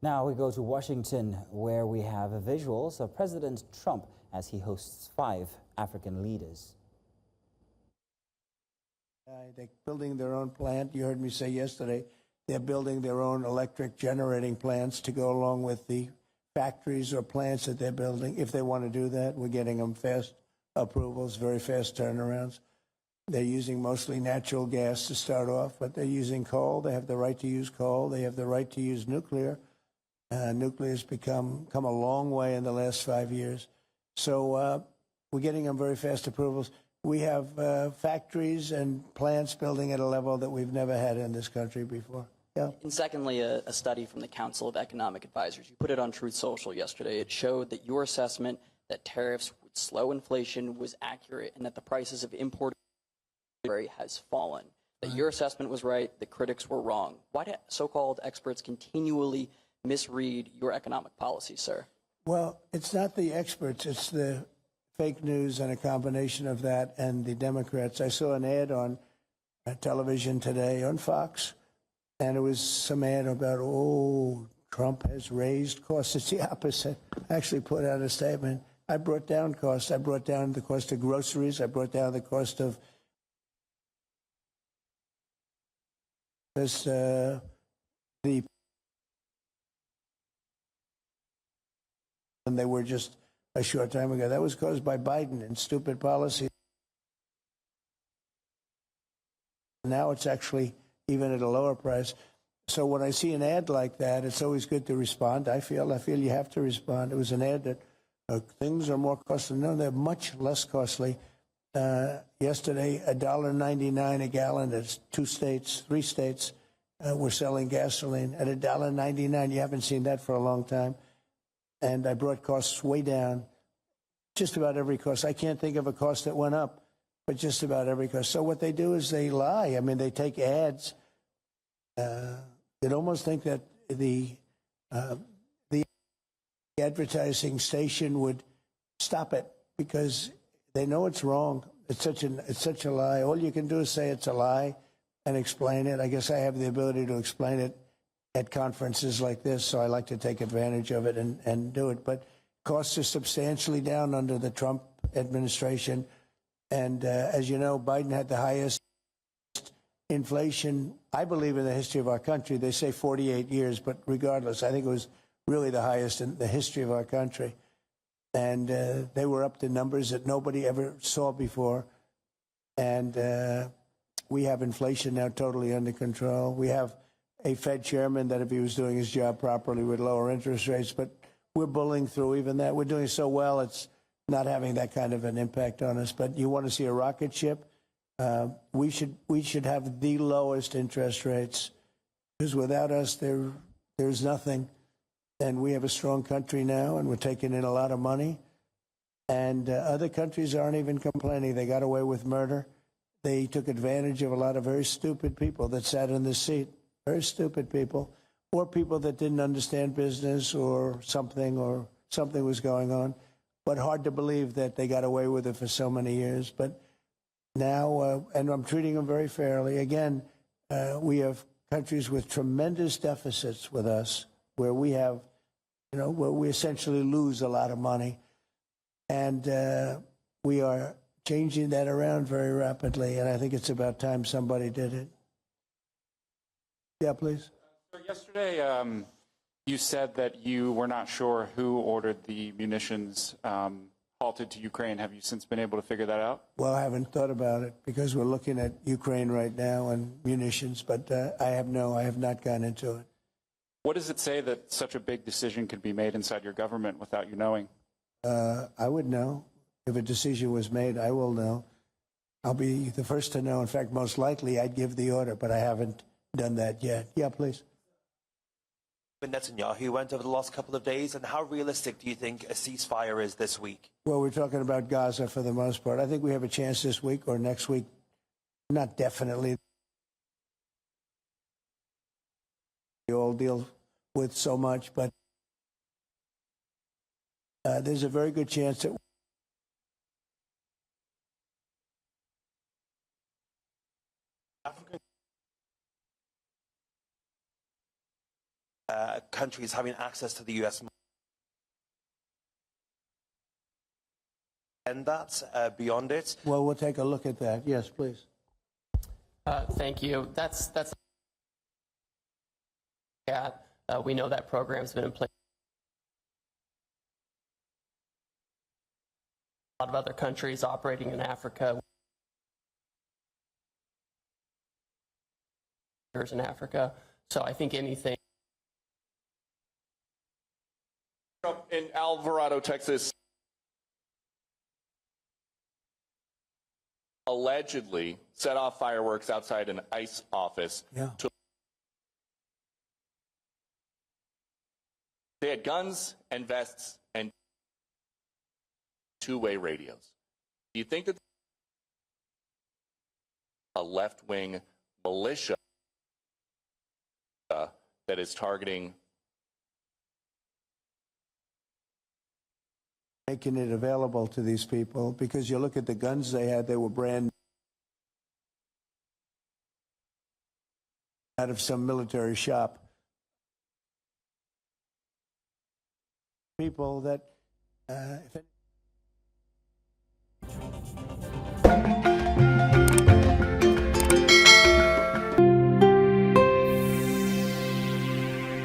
Now we go to Washington, where we have visuals of President Trump as he hosts 5 African leaders. They're building their own plant. You heard me say yesterday, they're building their own electric generating plants to go along with the factories or plants that they're building. If they want to do that, we're getting them fast approvals, very fast turnarounds. They're using mostly natural gas to start off, but they're using coal. They have the right to use coal. They have the right to use nuclear. Nuclear has come a long way in the last 5 years. So we're getting them very fast approvals. We have factories and plants building at a level that we've never had in this country before. Yeah. And secondly, a study from the Council of Economic Advisors. You put it on Truth Social yesterday. It showed that your assessment that tariffs would slow inflation was accurate and that the prices of imported has fallen. That your assessment was right, the critics were wrong. Why do so-called experts continually misread your economic policy, sir? Well, it's not the experts, it's the fake news and a combination of that and the Democrats. I saw an ad on television today on Fox, and it was some ad about, oh, Trump has raised costs. It's the opposite. I actually put out a statement. I brought down costs. I brought down the cost of groceries. I brought down the cost of this, and they were just a short time ago. That was caused by Biden and stupid policy. Now it's actually even at a lower price. So when I see an ad like that, it's always good to respond. I feel you have to respond. It was an ad that things are more costly. No, they're much less costly. Yesterday, $1.99 a gallon. There's 3 states were selling gasoline at $1.99. You haven't seen that for a long time. And I brought costs way down. Just about every cost. I can't think of a cost that went up, but just about every cost. So what they do is they lie. I mean, they take ads. They'd almost think that the advertising station would stop it because they know it's wrong. It's such a lie. All you can do is say it's a lie and explain it. I guess I have the ability to explain it at conferences like this, so I like to take advantage of it and do it. But costs are substantially down under the Trump administration. And as you know, Biden had the highest inflation, I believe, in the history of our country. They say 48 years, but regardless, I think it was really the highest in the history of our country. And they were up to numbers that nobody ever saw before. And we have inflation now totally under control. We have a Fed chairman that, if he was doing his job properly, would lower interest rates. But we're bullying through even that. We're doing so well, it's not having that kind of an impact on us. But you want to see a rocket ship? We should have the lowest interest rates, because without us, there's nothing. And we have a strong country now, and we're taking in a lot of money. And other countries aren't even complaining. They got away with murder. They took advantage of a lot of very stupid people that sat in this seat. Very stupid people, or people that didn't understand business or something was going on. But hard to believe that they got away with it for so many years. But now, and I'm treating them very fairly. Again, we have countries with tremendous deficits with us, where we have, where we essentially lose a lot of money. And we are changing that around very rapidly. And I think it's about time somebody did it. Yeah, please. So yesterday, you said that you were not sure who ordered the munitions halted to Ukraine. Have you since been able to figure that out? Well, I haven't thought about it because we're looking at Ukraine right now and munitions, but I have not gone into it. What does it say that such a big decision could be made inside your government without you knowing? I would know. If a decision was made, I will know. I'll be the first to know. In fact, most likely I'd give the order, but I haven't done that yet. Yeah, please. Netanyahu went over the last couple of days, and how realistic do you think a ceasefire is this week? Well, we're talking about Gaza for the most part. I think we have a chance this week or next week. Not definitely. We all deal with so much, but there's a very good chance that African countries having access to the US market. And that's beyond it. Well, we'll take a look at that. Yes, please. Thank you. That's we know that program's been in place. A lot of other countries operating in Africa. In Africa. So I think anything. In Alvarado, Texas, allegedly set off fireworks outside an ICE office. Yeah. They had guns and vests and two-way radios. Do you think that a left-wing militia that is targeting? Making it available to these people, because you look at the guns they had, they were brand out of some military shop. People that, if